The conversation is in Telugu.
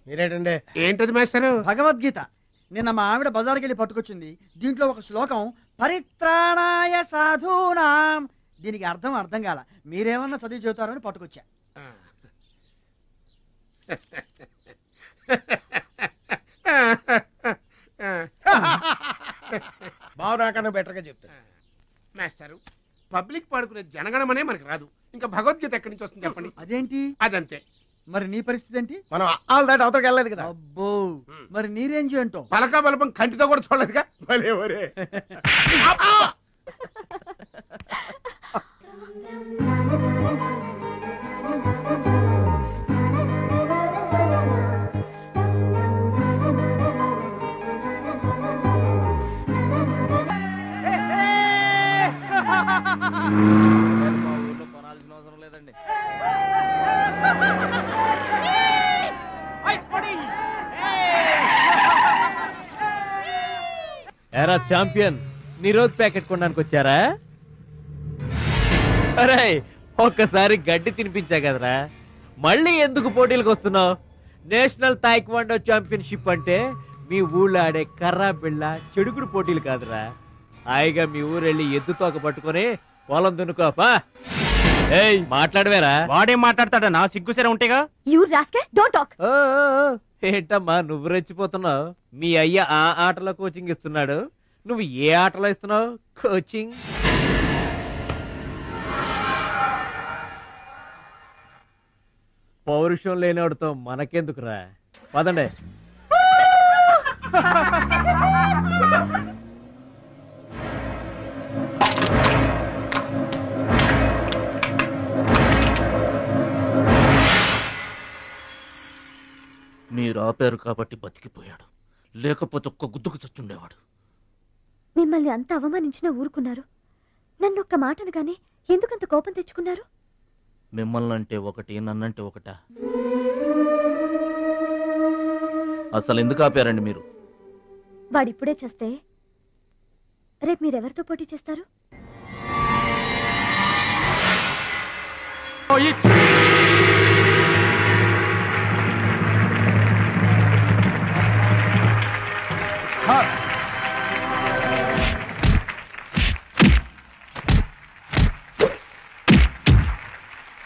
మీరేటండి? ఏంటది మాస్టర్? భగవద్గీత. నిన్న మా ఆవిడ బజార్కి వెళ్ళి పట్టుకొచ్చింది. దీంట్లో ఒక శ్లోకం పరిత్రాణాయ సాధూనాం, దీనికి అర్థం కాల. మీరేమన్నా చదివి చెబుతారని పట్టుకొచ్చా. బావు నాకన్నా బెటర్ గా చెప్తాను. మాస్టారు, పబ్లిక్ పాడుకునే జనగణమనే మనకు రాదు, ఇంకా భగవద్గీత ఎక్కడి నుంచి వస్తుంది చెప్పండి? అదేంటి? అదంతే. మరి నీ పరిస్థితి ఏంటి? మనం ఆల్ దాటి అవతలకి వెళ్ళలేదు కదా. అబ్బో, మరి నీ రేంజ్ ఏంటో? పలకా బలపం కంటితో కూడా చూడలేదుగా. భలే ఒరే. ఎరా ఛాంపియన్, నిరోధ్ ప్యాకెట్ కొనడానికి వచ్చారా? అరే, ఒక్కసారి గడ్డి తినిపించా కదరా, మళ్ళీ ఎందుకు పోటీలకు వస్తున్నావు? నేషనల్ తాయిక్వాండో ఛాంపియన్షిప్ అంటే మీ ఊళ్ళో ఆడే కర్రా బిళ్ళ చెడుగుడు పోటీలు కాదురా. హాయిగా మీ ఊరెళ్ళి ఎద్దు తోక పట్టుకొని పొలం దున్నుకోపా. ఏయ్, మాట్లాడవేరా? వాడేం మాట్లాడతాడా? నా సిగ్గుసెర ఉంటేగా. ఏంటమ్మా నువ్వు రెచ్చిపోతున్నావు? మీ అయ్య ఆ ఆటలో కోచింగ్ ఇస్తున్నాడు, నువ్వు ఏ ఆటలో ఇస్తున్నావు కోచింగ్? పౌరుషం లేనివాడితో మనకెందుకురా, పదండి. మీరు ఆపారు కాబట్టి బతికిపోయాడు, లేకపోతే ఒక్క గుద్దుకు చచ్చుండేవాడు. మిమ్మల్ని అంత అవమానించినా ఊరుకున్నారు. నన్ను ఒక్క మాట అనగానే ఎందుకంత కోపం తెచ్చుకున్నారు? మిమ్మల్ని అంటే ఒకటి, నన్నంటే ఒకటా? అసలు ఎందుకు ఆపారండి మీరు? వాడిప్పుడే చేస్తే రేపు మీరెవరితో పోటీ చేస్తారు? हाँ